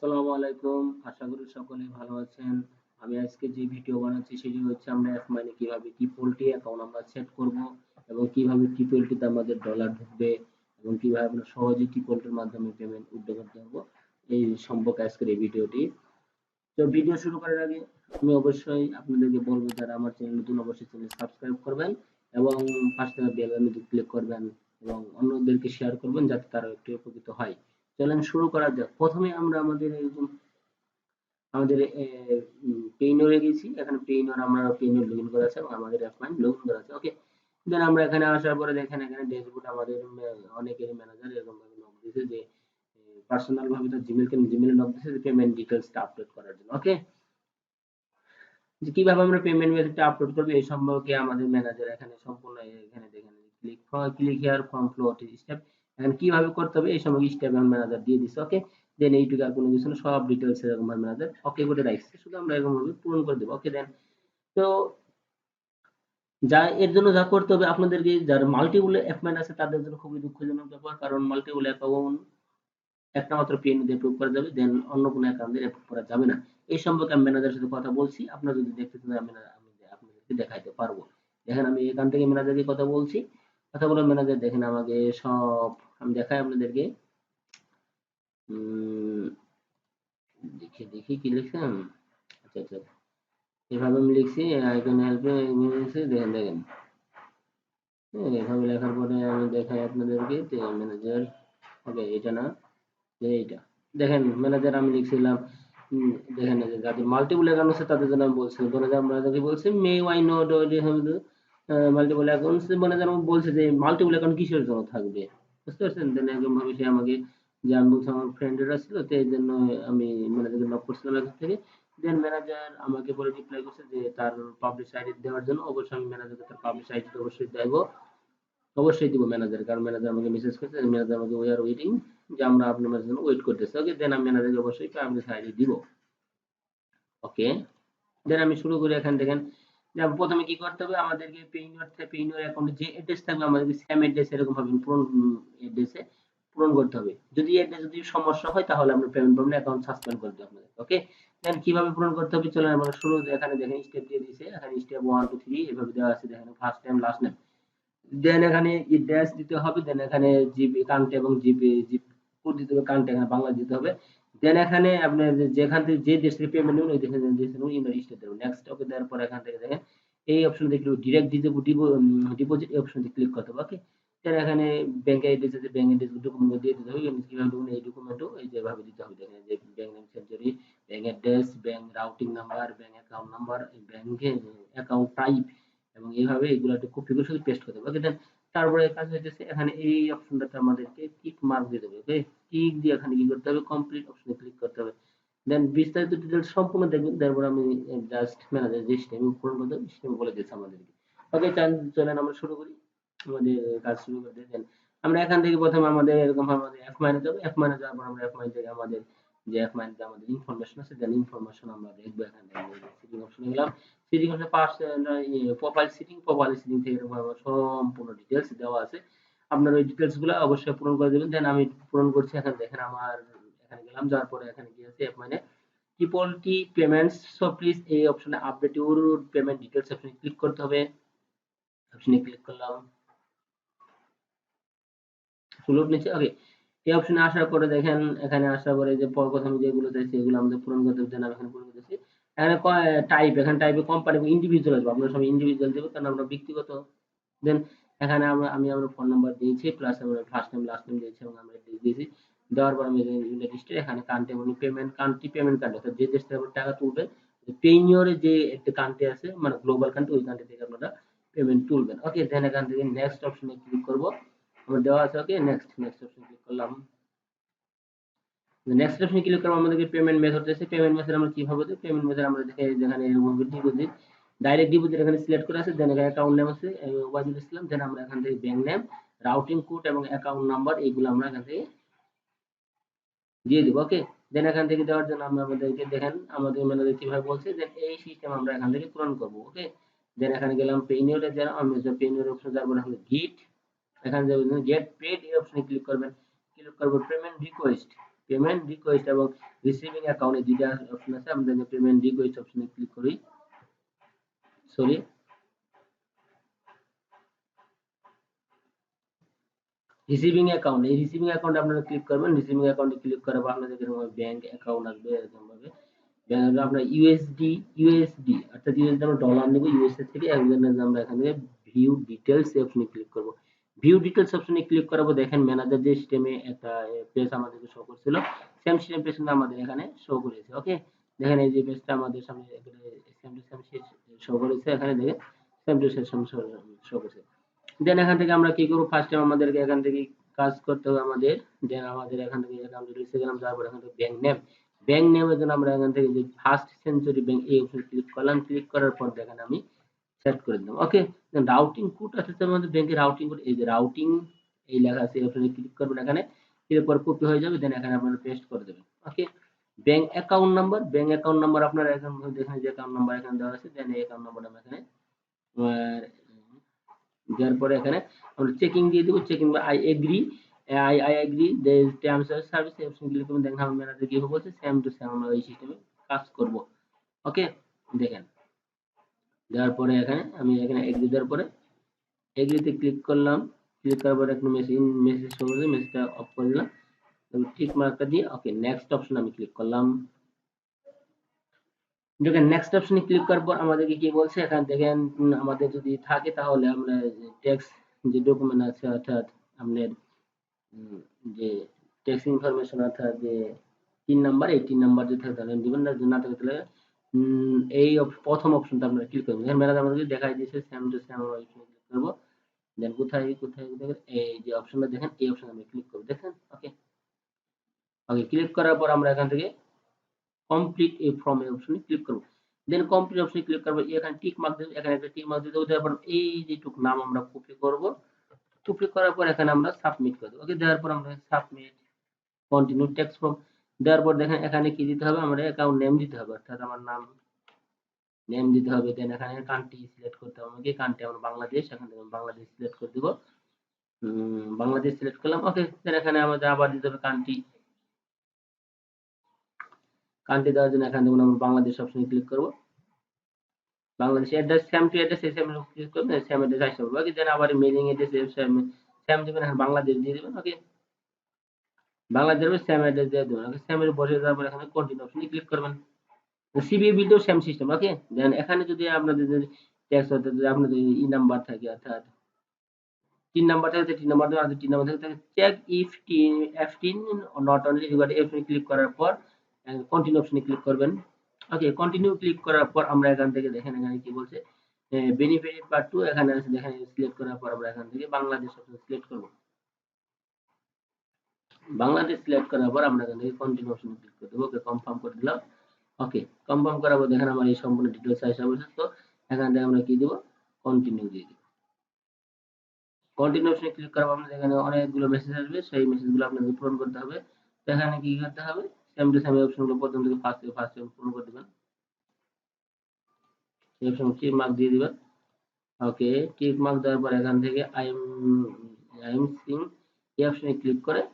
আসসালামু আলাইকুম। আশা করি সকলে ভালো আছেন। আমি আজকে যে ভিডিও বানাচ্ছি সেটি হচ্ছে আমরা অ্যাফমাইনে কিভাবে টি অ্যাকাউন্ট আমরা সেট করব এবং কিভাবে টিতে আমাদের ডলার ঢুকবে এবং কিভাবে আমরা সহজে টির মাধ্যমে পেমেন্ট উইথড্র করতে পারবো এই সম্পর্কে আজকের এই ভিডিওটি। তো ভিডিও শুরু করার আগে আমি অবশ্যই আপনাদেরকে বলবো যারা আমার চ্যানেল নতুন অবশ্যই চ্যানেল সাবস্ক্রাইব করবেন এবং পাশে থাকা বেল আইকনটি ক্লিক করবেন এবং অন্যদেরকে শেয়ার করবেন যাতে তারা একটু উপকৃত হয়। চলেন শুরু করা যাক। প্রথমে আমরা আমাদের পেইনরে গেছি। এখানে আমরা পেইনর লগইন করা আছে এবং আমাদের অ্যাফমাইন লগইন করা আছে। ওকে, দেন আমরা এখানে আসার পরে দেখেন এখানে ড্যাশবোর্ড আমাদের অনেকেরই ম্যানেজার এরকম ভাবে নক দিয়েছে যে পার্সোনাল ভাবে তার জিমেইলে নক দিয়েছে যে পেমেন্ট ডিটেইলসটা আপলোড করার জন্য। ওকে, যে কিভাবে আমরা পেমেন্ট মেথডটা আপলোড করব এই সম্পর্কে আমাদের ম্যানেজার এখানে সম্পূর্ণ এখানে দেখেন click here from flow two step এখানে কিভাবে করতে হবে এই সম্পর্কে স্টেপ ম্যানেজার দিয়ে দিছে। ওকে, দেন এইটুকু আর কোনো কিছু না, সব ডিটেইলস এরকম ভাবে ম্যানেজার ওকে করে রাখছে, শুধু আমরা এরকম ভাবে পূরণ করে দেব। ওকে, দেন তো যা এর জন্য যা করতে হবে আপনাদেরকে, যারা মাল্টিপল অ্যাপম্যান আছে তাদের জন্য খুবই দুঃখজনক ব্যাপার, কারণ মাল্টিপল অ্যাকাউন্ট একটা মাত্র পিন দিয়ে অ্যাপ্রুভ করা যাবে, দেন অন্য কোনো অ্যাকাউন্ট দিয়ে অ্যাপ্রুভ করা যাবে না। এই সম্পর্কে আমি ম্যানেজারের সাথে কথা বলছি, আপনারা যদি দেখতে চান আমি আপনাদেরকে দেখাইতে পারবো। দেখেন আমি এখান থেকে ম্যানেজারকে কথা বলছি, কথা বলে ম্যানেজার দেখেন আমাকে সব আমি দেখাই আপনাদেরকে। দেখি দেখি কি লিখছেন। আচ্ছা আচ্ছা, এভাবে আমি লিখছি আই ক্যান হেল্প ইউ দেখেন দেখেন। এভাবে লেখার পরে আমি দেখাই আপনাদেরকে ম্যানেজার। ওকে, এটা না, এইটা দেখেন ম্যানেজার আমি লিখছিলাম। দেখেন এই যে যাদের মাল্টিপল অ্যাকাউন্ট আছে তাদের জন্য আমি বলছি, আমরা যাকে বলছি মে ওয়াই নো মাল্টিপল অ্যাকাউন্টস, ম্যানেজার আমাকে বলছে যে মাল্টিপল অ্যাকাউন্ট কিসের জন্য থাকবে, বুঝতে পারছেন। দেন এরকম ভাবে সে আমাকে, যে আমি বলছি আমার ফ্রেন্ডেরা ছিল তো এই জন্য আমি ম্যানেজারকে নক করছিলাম এখান থেকে। দেন ম্যানেজার আমাকে পরে রিপ্লাই করছে যে তার পাবলিশ আইডি দেওয়ার জন্য। অবশ্যই আমি ম্যানেজারকে তার পাবলিশ আইডি অবশ্যই দেবো, অবশ্যই দিব ম্যানেজার, কারণ ম্যানেজার আমাকে মেসেজ করেছে, ম্যানেজার আমাকে উই আর ওয়েটিং, যে আমরা আপনার জন্য ওয়েট করতেছি। ওকে, দেন আমি ম্যানেজারকে অবশ্যই পাবলিশ আইডি দিব। ওকে, দেন আমি শুরু করি। এখান দেখেন যে প্রথমে কি করতে হবে আমাদেরকে পেইনর অ্যাকাউন্টে যে অ্যাড্রেস থাকবে আমাদেরকে সেম অ্যাড্রেস এরকম ভাবে অ্যাড্রেসে পূরণ করতে হবে। যদি অ্যাড্রেস যদি সমস্যা হয় তাহলে আমরা পেমেন্ট পাবেন, অ্যাকাউন্ট সাসপেন্ড করে দেব আপনাদের। ওকে, দেন কিভাবে পূরণ করতে হবে চলেন আমরা শুরু। এখানে দেখেন স্টেপ দিয়ে দিয়েছে, এখানে স্টেপ 1 2 3 এভাবে দেওয়া আছে। দেখেন ফার্স্ট নেম লাস্ট নেম, দেন এখানে ড্যাশ দিতে হবে, দেন এখানে জিপি কান্ট্রি এবং জিপ কোড দিতে হবে, কান্ট্রি এখানে বাংলা দিতে হবে। দেন এখানে আপনার যেখান থেকে যে দেশ থেকে পেমেন্ট নেবেন ওই দেশের দেশ ইমেল স্টেট দেবেন। নেক্সট ওকে দেওয়ার পর এখান থেকে দেখেন এই অপশন দেখলে ডিরেক্ট ডিপোজিট এই অপশনে ক্লিক করতে হবে। ওকে, দেন এখানে ব্যাংক অ্যাড্রেস আছে, ব্যাংক অ্যাড্রেস ডকুমেন্ট দিয়ে দিতে হবে। কিভাবে দেবেন এই ডকুমেন্টও এই যেভাবে দিতে হবে। দেখেন যে bank name century, bank address, bank routing number, bank account number, ব্যাংকে অ্যাকাউন্ট টাইপ এবং এইভাবে এগুলো একটা কপি করে শুধু পেস্ট করতে হবে। ওকে, দেন তারপরে কাজ হইতেছে এখানে এই অপশনটাতে আমাদেরকে টিক মার্ক দিয়ে দেবে। ওকে, টিক দিয়ে এখানে কি করতে হবে, কমপ্লিট অপশনে ক্লিক করতে হবে। দেন বিস্তারিত ডিটেইলস সম্পূর্ণ দেখবেন, তারপর আমি জাস্ট ম্যানেজার যে স্টেপ পূরণ করতে হবে স্টেপ বলে দিচ্ছি আমাদেরকে। ওকে, চলেন আমরা শুরু করি আমাদের কাজ শুরু করতে। দেন আমরা এখান থেকে প্রথমে আমাদের এরকম আমাদের অ্যাপ মাইনে যাবো, অ্যাপ মাইনে যাওয়ার পর আমরা অ্যাপ মাইনে থেকে আমাদের যে অ্যাপ মাইনে আমাদের ইনফরমেশন আছে দেন ইনফরমেশন আমরা দেখবো। এখান থেকে সেটিং অপশনে গেলাম, সেটিং অপশনে প্রোফাইল সেটিং থেকে এরকম আমার সম্পূর্ণ ডিটেইলস দেওয়া আছে, আপনার ওই ডিটেইলস গুলো অবশ্যই পূরণ করে দেবেন। দেন আমি পূরণ করছি। এখানে দেখেন আমার এখানে গেলাম, যাওয়ার পরে এখানে কি আছে অ্যাপ মাইনে টি পেমেন্টস, সো প্লিজ এই অপশনে আপডেট ইউর পেমেন্ট ডিটেইলস অপশনে ক্লিক করতে হবে। অপশনে ক্লিক করলাম, ফুলওড নিচে। ওকে, এই অপশনে আসার পরে দেখেন এখানে আসার পরে যে প্রথমে যেগুলো চাইছে এগুলো আমাদের পূরণ করতে হবে। দেন আমি এখানে পূরণ করতেছি। এখানে টাইপ, এখানে টাইপে কোম্পানি ইন্ডিভিজুয়াল আসবে, আপনারা সবাই ইন্ডিভিজুয়াল দেবেন কারণ আমরা ব্যক্তিগত। দেন এখানে আমি আমার ফোন নাম্বার দিয়েছি, প্লাস আমার ফার্স্ট নেম লাস্ট নেম দিয়েছি এবং আমরা অ্যাড্রেস দিয়েছি। দেওয়ার পর আমি ইউনাইটেড স্টেট এখানে কান্ট্রি এবং কান্ট্রি পেমেন্ট কার্ড অর্থাৎ যে দেশ থেকে আপনারা টাকা তুলবেন, পেইনিয়রে যে একটা কান্ট্রি আছে মানে গ্লোবাল কান্ট্রি, ওই কান্ট্রি থেকে আপনারা পেমেন্ট তুলবেন। ওকে, দেন এখান থেকে নেক্সট অপশনে ক্লিক করব, আমার দেওয়া আছে। ওকে, নেক্সট অপশনে ক্লিক করলাম। নেক্সট অপশনে ক্লিক করব, আমাদেরকে পেমেন্ট মেথড চাইছে। পেমেন্ট মেথড আমরা কিভাবে দেব, পেমেন্ট মেথড আমরা দেখে যেখানে ডিপোজিট, ডাইরেক্ট ডিপোজিট এখানে সিলেক্ট করা আছে। দেন এখানে অ্যাকাউন্ট নেম আছে ওয়াইজ ইসলাম। দেন আমরা এখান থেকে ব্যাংক নেম, রাউটিং কোড এবং অ্যাকাউন্ট নাম্বার এইগুলো আমরা এখান থেকে দিয়ে দিব। ওকে, দেন এখান থেকে দেওয়ার জন্য আমরা আমাদেরকে দেখেন আমাদের ম্যানেজার কিভাবে বলছে দেন এই সিস্টেম আমরা এখান থেকে পূরণ করব। ওকে, দেন এখানে গেলাম পেইনিয়রে, যারা আমি পেইনিয়র অপশনে যাব, এখানে গিট, এখানে যাবেন গেট পেড এই অপশনে ক্লিক করবেন। ক্লিক করব পেমেন্ট রিকোয়েস্ট, পেমেন্ট রিকোয়েস্ট এবং রিসিভিং অ্যাকাউন্ট এই দুইটা অপশন আছে। আমরা পেমেন্ট রিকোয়েস্ট অপশনে ক্লিক করি। সরি, রিসিভিং অ্যাকাউন্ট, এই রিসিভিং অ্যাকাউন্টে আপনারা ক্লিক করবেন। রিসিভিং অ্যাকাউন্টে ক্লিক করার পর আপনাদের এরকম ব্যাংক অ্যাকাউন্ট আসবে, এরকম ভাবে ব্যাংক আসবে। আপনার ইউএসডি অর্থাৎ ইউএসডি আমরা ডলার নেব ইউএসএ থেকে। আমরা এখান থেকে ভিউ ডিটেইলস এই অপশনে ক্লিক করব। ভিউ ডিটেইলস অপশনে ক্লিক করার পর দেখেন ম্যানেজার যে সিস্টেমে একটা পেজ আমাদেরকে শো করছিল, সেম সিস্টেম পেজ আমাদের এখানে শো করেছে। ওকে, দেখেন এই যে পেজটা আমাদের সামনে সেম টু সেম শো করেছে, এখানে দেখেন সেম টু সেম শো করেছে। দেন এখান থেকে আমরা কি করব, ফার্স্ট টাইম আমাদেরকে এখান থেকে কাজ করতে হবে আমাদের। দেন আমাদের এখান থেকে অ্যাকাউন্ট রয়েছে গেলাম, তারপর এখান থেকে ব্যাংক নেমের জন্য আমরা এখান থেকে যে ফার্স্ট সেঞ্চুরি ব্যাংক এই অপশনে ক্লিক করলাম। ক্লিক করার পর দেখেন আমি সেট করে দিলাম। ওকে, দেন রাউটিং কোড আছে আমাদের ব্যাংকের রাউটিং কোড, এই যে রাউটিং এই লেখা আছে এই অপশনে ক্লিক করবেন। এখানে ক্লিক করে কপি হয়ে যাবে, দেন এখানে আপনারা পেস্ট করে দেবেন। ওকে, ব্যাংক অ্যাকাউন্ট নাম্বার আপনারা এখানে দেখেন যে অ্যাকাউন্ট নাম্বার এখানে দেওয়া আছে। দেন এই অ্যাকাউন্ট নাম্বার আমরা এখানে দেওয়ার পরে এখানে আমরা চেকিং দিয়ে দেবো। চেকিং বা I agree the terms of service এই অপশন ক্লিক করবেন। দেখেন আমার ম্যানেজার কি বলছে, সেম টু সেম আমরা এই সিস্টেমে কাজ করব। ওকে, দেখেন দেওয়ার পরে এখানে আমি এখানে এগ্রি দেওয়ার পরে এগ্রিতে ক্লিক করলাম। ক্লিক করার পরে একটা মেসেজ শো করবে, মেসেজটা অফ করে দিলাম। টিক মার্কটা দিয়ে ওকে নেক্সট অপশন আমি ক্লিক করলাম। দেখেন নেক্সট অপশনে ক্লিক করার পর আমাদেরকে কি বলছে, এখানে দেখেন আমাদের যদি থাকে তাহলে আমরা ট্যাক্স যে ডকুমেন্ট আছে অর্থাৎ আপনার যে ট্যাক্স ইনফরমেশন অর্থাৎ যে তিন নাম্বার, এই তিন নাম্বার যদি থাকে তাহলে দিবেন, না থাকে তাহলে এই প্রথম অপশনটা আপনারা ক্লিক করবেন। দেখেন ম্যানেজার আমাদেরকে দেখাই দিয়েছে সেম টু সেম, আমরা এখানে ক্লিক করব। দেন কোথায় কোথায় দেখেন এই যে অপশনটা দেখেন এই অপশনে আমরা ক্লিক করব। দেখেন ওকে, ক্লিক করার পর আমরা এখান থেকে কমপ্লিট এই ফর্ম এর অপশনে ক্লিক করব। দেন কমপ্লিট অপশনে ক্লিক করব, এখানে টিক মার্ক দেব, এখানে একটা টিক মার্ক দিয়ে দেব। তারপর এই যেটুকু নাম আমরা কপি করব, কপি করার পর এখানে আমরা সাবমিট করে দেব। ওকে, দেওয়ার পর আমরা সাবমিট কন্টিনিউ টেক্সট ফর্ম দেওয়ার পর দেখেন এখানে কি দিতে হবে, আমাদের অ্যাকাউন্ট নেম দিতে হবে অর্থাৎ আমার নাম নেম দিতে হবে। দেন এখানে কান্ট্রি সিলেক্ট করতে হবে আমাকে, কান্ট্রি আমরা বাংলাদেশ, এখান থেকে বাংলাদেশ সিলেক্ট করে দেব। বাংলাদেশ সিলেক্ট করলাম। ওকে, দেন এখানে আমাদের আবার দিতে হবে কান্ট্রি। কান্ট্রি দেওয়ার জন্য এখান থেকে আমরা বাংলাদেশ অপশনে ক্লিক করব। Bangladesh address same to address same click করবেন, সেম অ্যাড্রেস আসবে। ওকে, দেন আবার মেইলিং অ্যাড্রেস সেম দিবেন, এখানে বাংলাদেশ দিয়ে দিবেন। ওকে, বাংলাদেশের সেম অ্যাড্রেস দিয়ে দিবেন। ওকে, সেম এর বসে যাওয়ার পর এখানে কন্টিনিউ অপশনে ক্লিক করবেন। সিবিএ বিলটাও সেম সিস্টেম। ওকে, দেন এখানে যদি আপনাদের যদি ট্যাক্স হতে যদি আপনাদের ই নাম্বার থাকে অর্থাৎ তিন নাম্বার থাকে, তিন নাম্বার আর তিন নাম্বার থাকে check if F10 not only regard অপশনে ক্লিক করার পর কন্টিনিউ অপশনে ক্লিক করবেন। ওকে, কন্টিনিউ ক্লিক করার পর আমরা এখান থেকে দেখেন এখানে কি বলছে বেনিফিট পার্ট 2 এখানে আছে, দেখেন সিলেক্ট করার পর আমরা এখান থেকে বাংলাদেশ অপশন সিলেক্ট করব। বাংলাদেশ সিলেক্ট করার পর আমরা এখান থেকে কন্টিনিউ অপশনে ক্লিক করে দেব। ওকে, কনফার্ম করে দিলাম। ওকে, কনফার্ম করার পর দেখেন আমার এই সম্পূর্ণ ডিটেইলস আসা বলছে। তো এখান থেকে আমরা কি দেব, কন্টিনিউ দিয়ে দেব। কন্টিনিউ অপশনে ক্লিক করার পর আপনাদের এখানে অনেকগুলো মেসেজ আসবে, সেই মেসেজগুলো আপনাদের পূরণ করতে হবে। তো এখানে কি করতে হবে, সেম টু সেম অপশনগুলো প্রথম থেকে ফার্স্ট পূরণ করে দিবেন। এই অপশন টিক মার্ক দিয়ে দিবেন। ওকে, টিক মার্ক দেওয়ার পর এখান থেকে আই এম সিং এই অপশনে ক্লিক করবেন।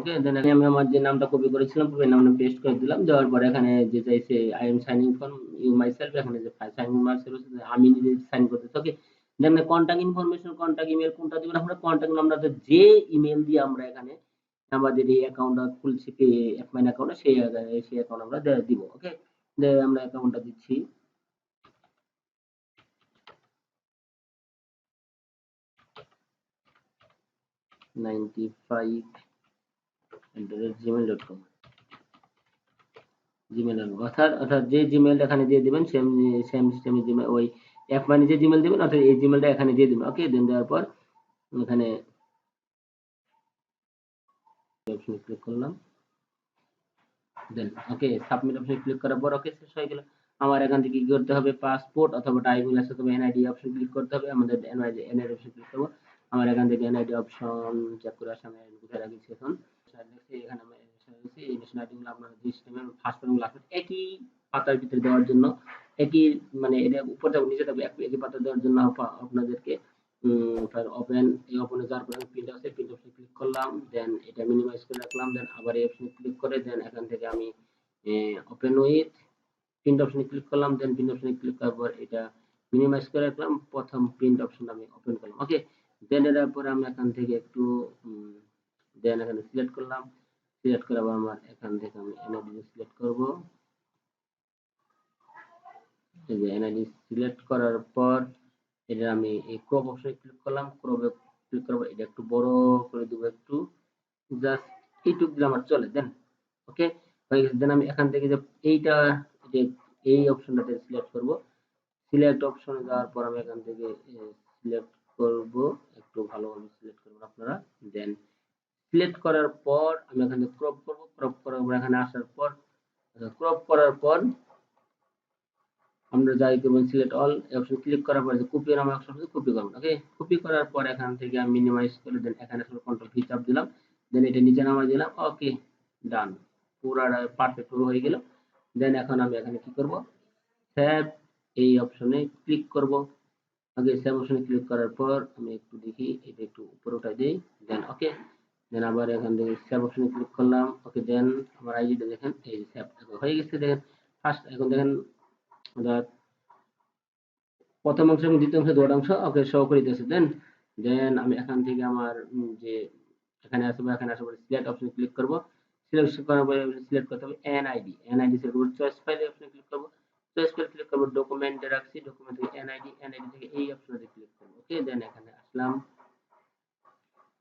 ওকে, দেন আমি আমার যে নামটা কপি করেছিলাম কপি নামটা পেস্ট করে দিলাম। দেওয়ার পর এখানে যে চাইছে I am signing from you myself, এখানে যে সাইন মাইসেলফ আমি নিজে সাইন করতেছি। Okay, then contact information contact email কোনটা দিবেন, আমরা কন্টাক্ট নাম্বারটা যে ইমেল দিয়ে আমরা এখানে আমাদের এই অ্যাকাউন্টটা খুলছি অ্যাপমাইন অ্যাকাউন্টে সেই অ্যাকাউন্ট আমরা দিব। ওকে, আমরা অ্যাকাউন্টটা দিচ্ছি 95@gmail.com জিমেল অর্থাৎ অর্থাৎ যে জিমেলটা এখানে দিয়ে দিবেন সেম সেম সিস্টেমে জিমেল ওই অ্যাপ মানে যে জিমেল দিবেন অর্থাৎ এই জিমেলটা এখানে দিয়ে দিবেন। ওকে, দেন দেওয়ার পর এখানে অপশনে ক্লিক করলাম। দেন ওকে, সাবমিট অপশনে ক্লিক করার পর ওকে শেষ হয়ে গেল। আমার এখান থেকে কি করতে হবে, পাসপোর্ট অথবা ড্রাইভিং লাইসেন্স অথবা এনআইডি অপশন ক্লিক করতে হবে। আমাদের এনআইডি অপশন ক্লিক করব। আমার এখান থেকে এনআইডি অপশন চেক করে আসি আমি কোথায় রাখছি এখন। এখানে আমি এই ন্যাশনাল আইডি গুলো আপনার যে সিস্টেমের ফার্স্ট এবং লাস্ট একই পাতার ভিতরে দেওয়ার জন্য একই মানে এটা উপর যাবে নিচে যাবে একই পাতা দেওয়ার জন্য আপনাদেরকে ফাইল ওপেন, এই ওপেনে যাওয়ার পরে প্রিন্ট আছে, প্রিন্ট অপশনে ক্লিক করলাম, দেন এটা মিনিমাইজ করে রাখলাম, দেন আবার এই অপশনে ক্লিক করে দেন এখান থেকে আমি ওপেন উইথ প্রিন্ট অপশনে ক্লিক করলাম, দেন প্রিন্ট অপশনে ক্লিক করার পর এটা মিনিমাইজ করে রাখলাম, প্রথম প্রিন্ট অপশনটা আমি ওপেন করলাম। ওকে, দেন এর পরে আমি এখান থেকে একটু দেন এখানে সিলেক্ট করলাম, সিলেক্ট করে আবার আমার এখান থেকে আমি এনআইডি সিলেক্ট করব। এই যে এনআইডি সিলেক্ট করার পর এটা আমি এই ক্রপ অপশনে ক্লিক করলাম, ক্রপে ক্লিক করব, এটা একটু বড় করে দিব, একটু জাস্ট এইটুকু দিলে আমার চলে। দেন ওকে হয়ে গেছে। দেন আমি এখান থেকে যে এইটা যে এই অপশনটাতে সিলেক্ট করব, সিলেক্ট অপশনে যাওয়ার পর আমি এখান থেকে সিলেক্ট করব, একটু ভালোভাবে সিলেক্ট করবেন আপনারা। দেন সিলেক্ট করার পর আমি এখান থেকে ক্রপ করব, ক্রপ করার পর এখানে আসার পর ক্রপ করার পর আমরা যাই করবেন সিলেক্ট অল অপশন ক্লিক করার পর যে কপি নামে অপশন আছে, কপি করবেন। ওকে, কপি করার পর এখান থেকে আমি মিনিমাইজ করে দেন এখানে আসলে কন্ট্রোল ভি চাপ দিলাম, দেন এটা নিচে নামাই দিলাম। ওকে, ডান, পুরাটা পারফেক্ট হয়ে গেল। দেন এখন আমি এখানে কি করব, সেভ এই অপশনে ক্লিক করব। আগে সেভ অপশনে ক্লিক করার পর আমি একটু দেখি এটা একটু উপরে উঠাই দেই, দেন ওকে, দেন আবার এখান থেকে সেভ অপশনে ক্লিক করলাম। ওকে, দেন আমার আইডিটা দেখেন এই সেভ হয়ে গেছে। দেখেন ফার্স্ট এখন দেখেন প্রথম অংশ এবং দ্বিতীয় অংশ দুটো অংশ ওকে শো করিতেছে। দেন দেন আমি এখান থেকে আমার যে এখানে আসবো, এখানে আসার পরে সিলেক্ট অপশনে ক্লিক করব, সিলেক্ট করার পরে সিলেক্ট করতে হবে এনআইডি, এনআইডি সিলেক্ট করব, চয়েস ফাইল অপশনে ক্লিক করব, চয়েস ফাইল ক্লিক করব, ডকুমেন্টে রাখছি, ডকুমেন্ট থেকে এনআইডি, এনআইডি থেকে এই অপশনে ক্লিক করব। ওকে, দেন এখানে আসলাম,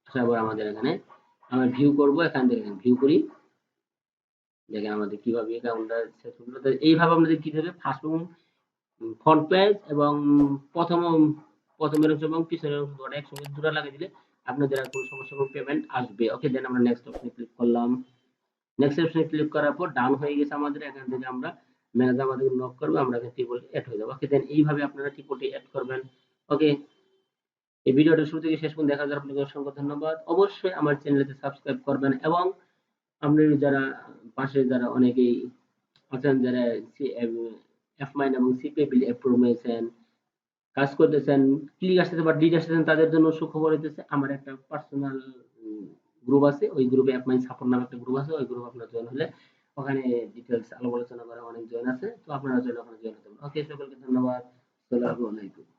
আসার পর আমাদের এখানে আমরা ভিউ করব, এখান থেকে ভিউ করি, দেখেন আমাদের কিভাবে অ্যাকাউন্টটা সেট হলো। তো এইভাবে আমাদের কিভাবে ফার্স্ট এবং ফ্রন্ট পেজ এবং প্রথম প্রথমের অংশ এবং পিছনের অংশ দুটো একসঙ্গে জোড়া লাগিয়ে দিলে আপনাদের আর কোনো সমস্যা এবং পেমেন্ট আসবে। ওকে, দেন আমরা নেক্সট অপশনে ক্লিক করলাম, নেক্সট অপশনে ক্লিক করার পর ডাউন হয়ে গেছে আমাদের। এখান থেকে আমরা ম্যানেজার আমাদের নক করবে, আমরা এখানে টিপল এড হয়ে যাবো। ওকে, দেন এইভাবে আপনারা টিপলটি এড করবেন। ওকে, এই ভিডিওটা শুরু থেকে শেষ পর্যন্ত দেখার জন্য আপনাকে অসংখ্য ধন্যবাদ। অবশ্যই আমার চ্যানেলটি সাবস্ক্রাইব করবেন এবং আপনি যারা পাশে যারা অনেকেই আছেন যারা Affmine এবং সিপিএল অ্যাপ্রুভেশন কাজ করতেছেন, ক্লিক আসতেছে বা ডিড আসতেছেন, তাদের জন্য সুখবর হইতেছে আমার একটা পার্সোনাল গ্রুপ আছে, ওই গ্রুপে Affmine সাপোর্ট নামে একটা গ্রুপ আছে, ওই গ্রুপ আপনার জয়েন হলে ওখানে ডিটেলস আলাপ আলোচনা করা অনেক জয়েন আছে, তো আপনারা চাইলে ওখানে জয়েন হতে পারেন। ওকে, সকলকে ধন্যবাদ, আসসালামু আলাইকুম।